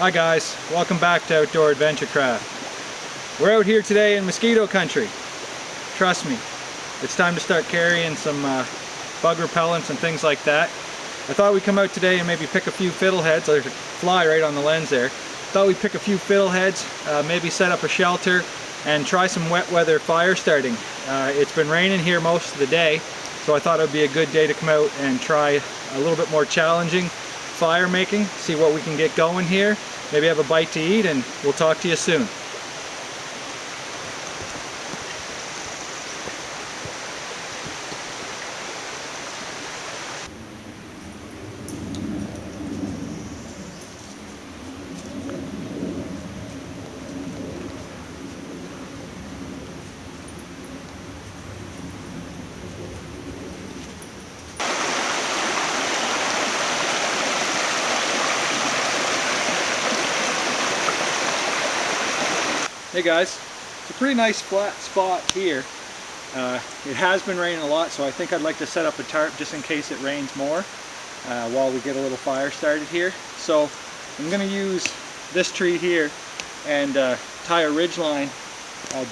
Hi guys, welcome back to Outdoor Adventurecraft. We're out here today in mosquito country. Trust me, it's time to start carrying some bug repellents and things like that. I thought we'd come out today and maybe pick a few fiddleheads. There's a fly right on the lens there. Thought we'd pick a few fiddleheads, maybe set up a shelter and try some wet weather fire starting. It's been raining here most of the day, so I thought it would be a good day to come out and try a little bit more challenging fire making, see what we can get going here, maybe have a bite to eat, and we'll talk to you soon. Hey guys, it's a pretty nice flat spot here. It has been raining a lot, so I think I'd like to set up a tarp just in case it rains more while we get a little fire started here. So I'm going to use this tree here and tie a ridge line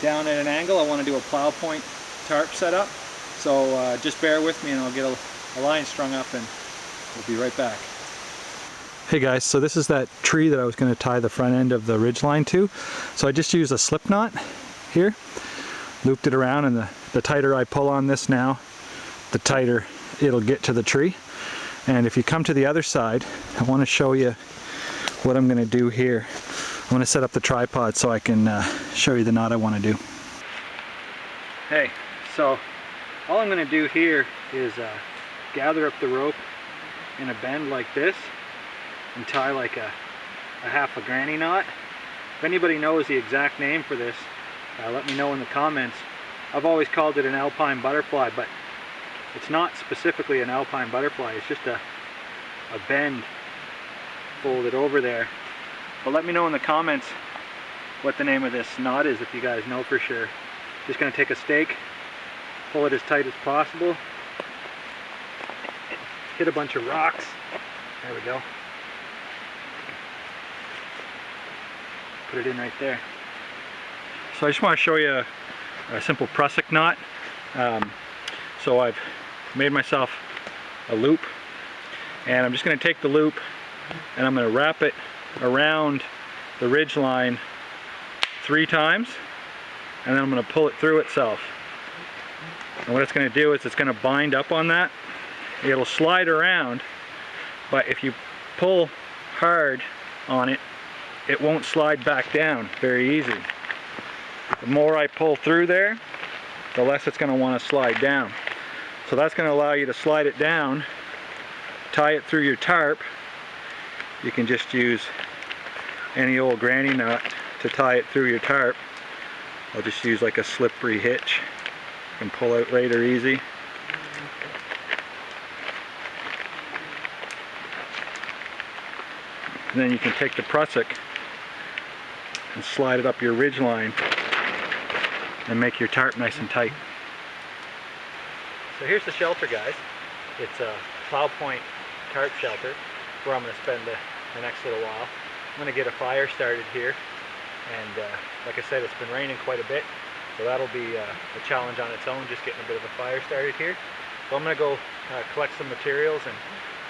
down at an angle. I want to do a plow point tarp setup, so just bear with me and I'll get a line strung up and we'll be right back. Hey guys, so this is that tree that I was going to tie the front end of the ridge line to. So I just used a slip knot here, looped it around, and the tighter I pull on this now, the tighter it'll get to the tree. And if you come to the other side, I want to show you what I'm going to do here. I'm going to set up the tripod so I can show you the knot I want to do. Hey, so all I'm going to do here is gather up the rope in a bend like this and tie like a half a granny knot. If anybody knows the exact name for this, let me know in the comments. I've always called it an alpine butterfly, but it's not specifically an alpine butterfly. It's just a bend folded over there. But let me know in the comments what the name of this knot is if you guys know for sure. Just going to take a stake, pull it as tight as possible, hit a bunch of rocks. There we go. Put it in right there. So I just want to show you a simple prusik knot. So I've made myself a loop, and I'm just going to take the loop and I'm going to wrap it around the ridge line 3 times, and then I'm going to pull it through itself. And what it's going to do is it's going to bind up on that. It'll slide around, but if you pull hard on it, it won't slide back down very easy. The more I pull through there, the less it's going to want to slide down. So that's going to allow you to slide it down, tie it through your tarp. You can just use any old granny knot to tie it through your tarp. I'll just use like a slippery hitch. You can pull out right or easy. And then you can take the prusik and slide it up your ridge line and make your tarp nice and tight. So here's the shelter, guys. It's a plow point tarp shelter where I'm going to spend the next little while. I'm going to get a fire started here, and like I said, it's been raining quite a bit, so that'll be a challenge on its own, just getting a bit of a fire started here. So I'm going to go collect some materials and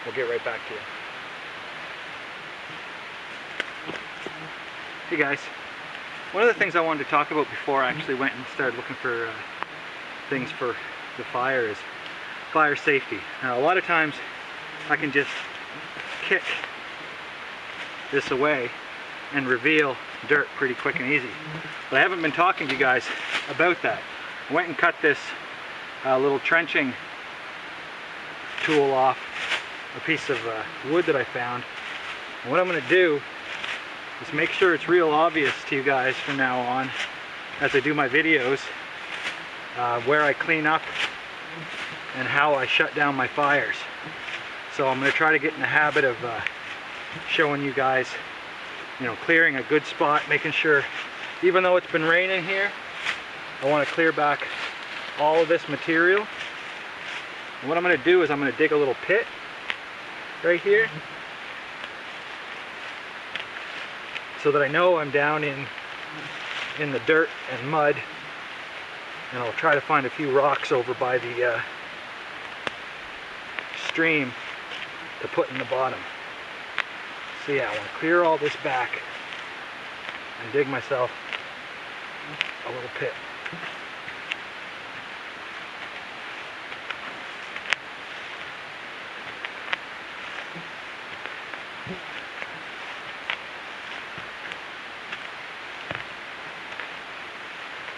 we'll get right back to you. Hey guys, one of the things I wanted to talk about before I actually went and started looking for things for the fire is fire safety. Now a lot of times I can just kick this away and reveal dirt pretty quick and easy. But I haven't been talking to you guys about that. I went and cut this little trenching tool off a piece of wood that I found. And what I'm going to do is make sure it's real obvious to you guys from now on as I do my videos where I clean up and how I shut down my fires. So I'm going to try to get in the habit of showing you guys, you know, clearing a good spot, making sure, even though it's been raining here, I want to clear back all of this material. And what I'm going to do is I'm going to dig a little pit right here. so that I know I'm down in the dirt and mud, and I'll try to find a few rocks over by the stream to put in the bottom. So yeah, I want to clear all this back and dig myself a little pit.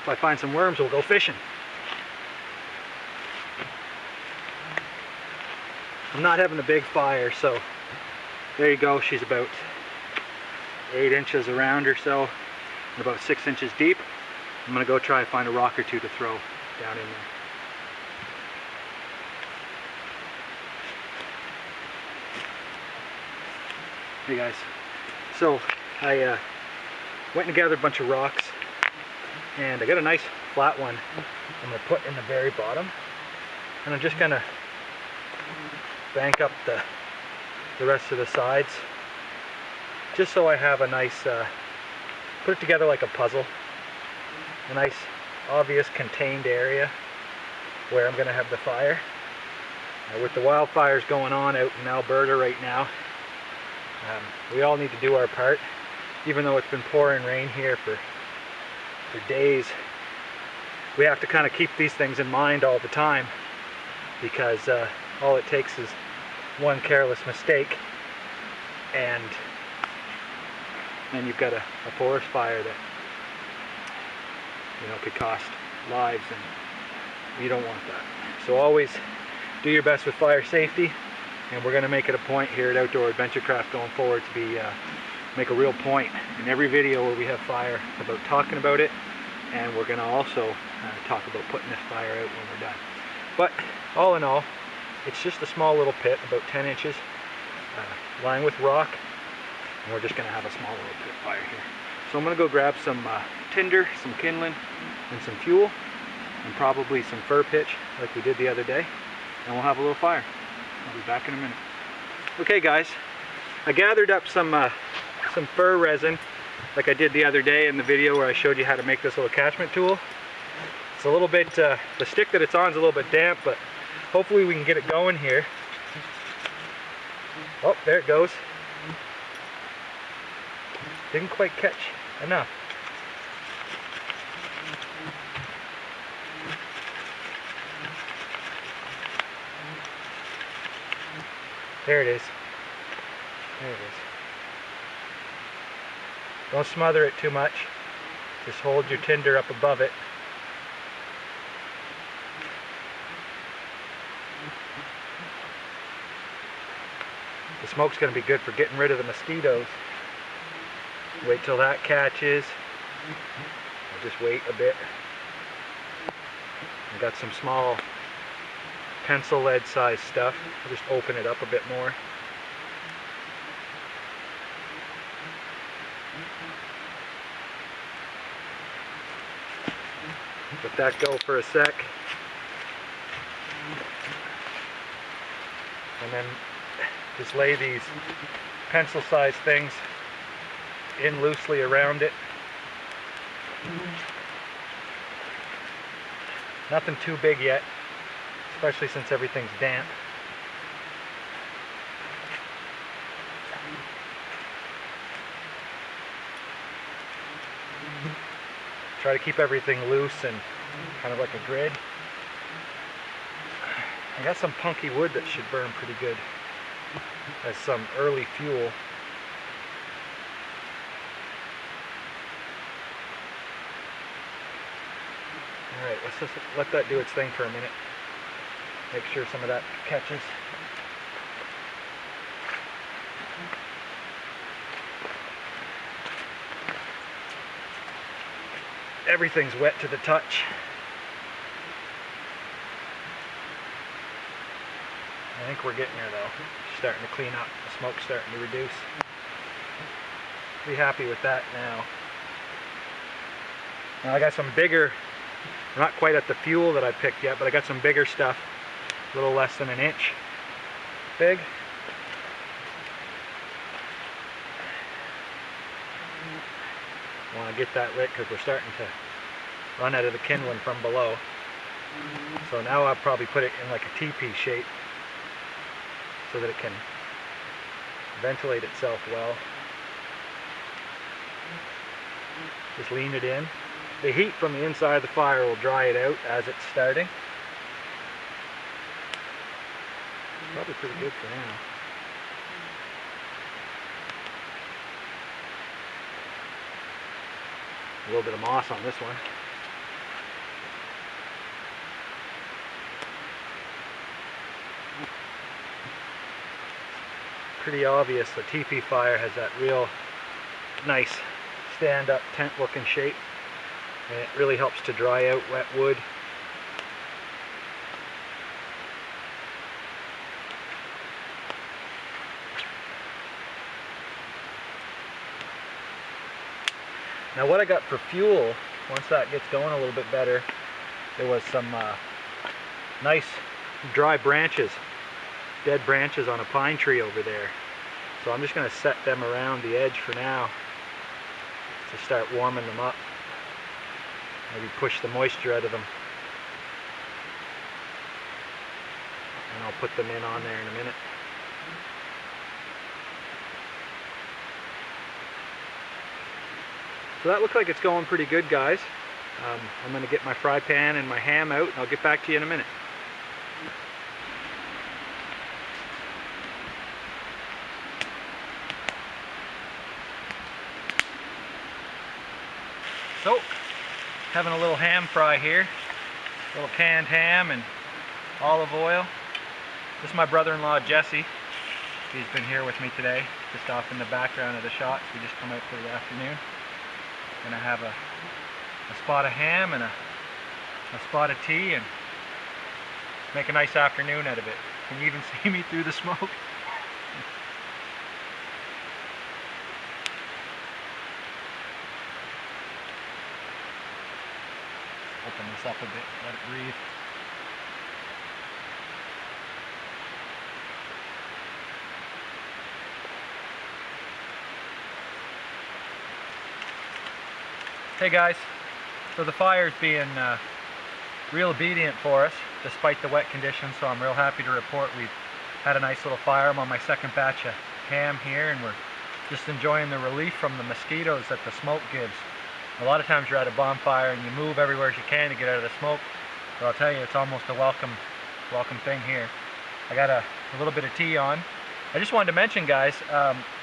If I find some worms, we'll go fishing. I'm not having a big fire, so there you go. She's about 8 inches around or so, and about 6 inches deep. I'm gonna go try and find a rock or two to throw down in there. Hey guys, so I went and gathered a bunch of rocks, and I got a nice flat one I'm gonna put in the very bottom, and I'm just gonna bank up the rest of the sides, just so I have a nice, put it together like a puzzle, a nice obvious contained area where I'm gonna have the fire. With the wildfires going on out in Alberta right now, we all need to do our part. Even though it's been pouring rain here for days, we have to kind of keep these things in mind all the time, because all it takes is one careless mistake, and then you've got a forest fire that, you know, could cost lives, and you don't want that. So always do your best with fire safety, and we're going to make it a point here at Outdoor Adventurecraft going forward to be make a real point in every video where we have fire about talking about it, and we're going to also talk about putting this fire out when we're done. But all in all, it's just a small little pit, about 10 inches, lined with rock, and we're just going to have a small little pit fire here. So I'm going to go grab some tinder, some kindling, and some fuel, and probably some fir pitch like we did the other day, and we'll have a little fire. I'll be back in a minute. Okay guys, I gathered up some fir resin like I did the other day in the video where I showed you how to make this little attachment tool. It's a little bit, the stick that it's on is a little bit damp, but hopefully we can get it going here. Oh, there it goes. Didn't quite catch enough. There it is. There it is. Don't smother it too much. Just hold your tinder up above it. The smoke's going to be good for getting rid of the mosquitoes. Wait till that catches. I'll just wait a bit. I've got some small pencil lead size stuff. I'll just open it up a bit more. Let that go for a sec. And then just lay these pencil size things in loosely around it. Nothing too big yet, especially since everything's damp. Try to keep everything loose and kind of like a grid. I got some punky wood that should burn pretty good as some early fuel. Alright, let's just let that do its thing for a minute. Make sure some of that catches. Everything's wet to the touch. I think we're getting there though. Starting to clean up. The smoke's starting to reduce. Be happy with that now. Now I got some bigger, not quite at the fuel that I picked yet, but I got some bigger stuff, a little less than an inch big. I want to get that lit because we're starting to run out of the kindling from below. So now I'll probably put it in like a teepee shape so that it can ventilate itself well. Just lean it in. The heat from the inside of the fire will dry it out as it's starting. Probably pretty good for now. A little bit of moss on this one. Pretty obvious the teepee fire has that real nice stand-up tent looking shape, and it really helps to dry out wet wood. Now what I got for fuel, once that gets going a little bit better, there was some nice dry branches, dead branches on a pine tree over there. So I'm just going to set them around the edge for now to start warming them up. Maybe push the moisture out of them. And I'll put them in on there in a minute. So that looks like it's going pretty good, guys. I'm going to get my fry pan and my ham out, and I'll get back to you in a minute. So, having a little ham fry here. A little canned ham and olive oil. This is my brother-in-law, Jesse. He's been here with me today, just off in the background of the shots. We just come out for the afternoon. Gonna have a spot of ham and a spot of tea and make a nice afternoon out of it. Can you even see me through the smoke? Open this up a bit, let it breathe. Hey guys, so the fire's being real obedient for us despite the wet conditions, so I'm real happy to report we've had a nice little fire. I'm on my second batch of ham here, and we're just enjoying the relief from the mosquitoes that the smoke gives. A lot of times you're at a bonfire and you move everywhere as you can to get out of the smoke, but I'll tell you, it's almost a welcome thing here. I got a little bit of tea on. I just wanted to mention, guys,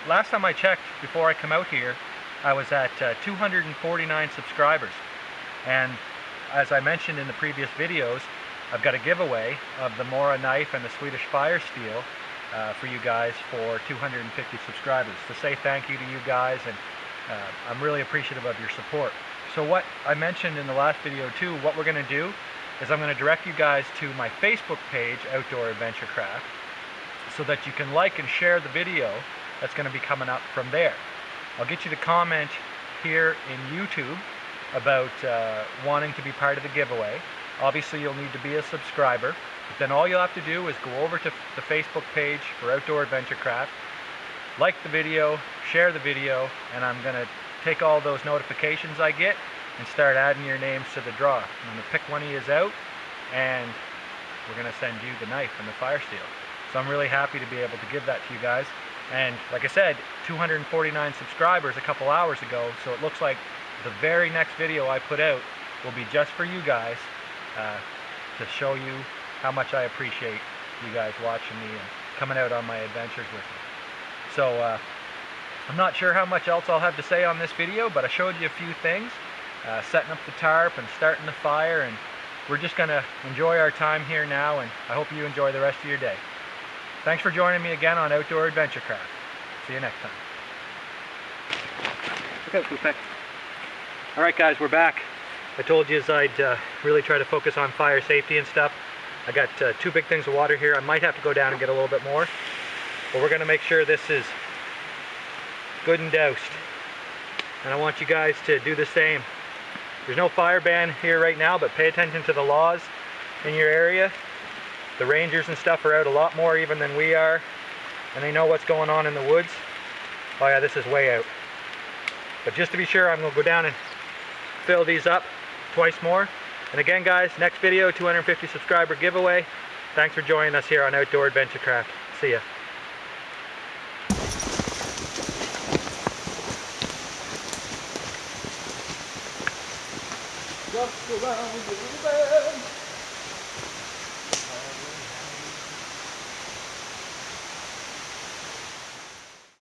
last time I checked before I come out here, I was at 249 subscribers, and as I mentioned in the previous videos, I've got a giveaway of the Mora knife and the Swedish fire steel for you guys for 250 subscribers, to say thank you to you guys, and I'm really appreciative of your support. So what I mentioned in the last video too, what we're going to do is I'm going to direct you guys to my Facebook page, Outdoor Adventurecraft, so that you can like and share the video that's going to be coming up from there. I'll get you to comment here in YouTube about wanting to be part of the giveaway. Obviously you'll need to be a subscriber, but then all you'll have to do is go over to the Facebook page for Outdoor Adventurecraft, like the video, share the video, and I'm going to take all those notifications I get and start adding your names to the draw. I'm going to pick one of yous out, and we're going to send you the knife and the fire steel. So I'm really happy to be able to give that to you guys. And like I said, 249 subscribers a couple hours ago, so it looks like the very next video I put out will be just for you guys, to show you how much I appreciate you guys watching me and coming out on my adventures with me. So I'm not sure how much else I'll have to say on this video, but I showed you a few things, setting up the tarp and starting the fire, and we're just going to enjoy our time here now, and I hope you enjoy the rest of your day. Thanks for joining me again on Outdoor Adventurecraft. See you next time. Look out, Poopek. Alright guys, we're back. I told you I'd really try to focus on fire safety and stuff. I got 2 big things of water here. I might have to go down and get a little bit more, but we're going to make sure this is good and doused. And I want you guys to do the same. There's no fire ban here right now, but pay attention to the laws in your area. The rangers and stuff are out a lot more even than we are, and they know what's going on in the woods. Oh yeah, this is way out. But just to be sure, I'm going to go down and fill these up twice more. And again guys, next video, 250 subscriber giveaway. Thanks for joining us here on Outdoor Adventurecraft. See ya. Just around the bend.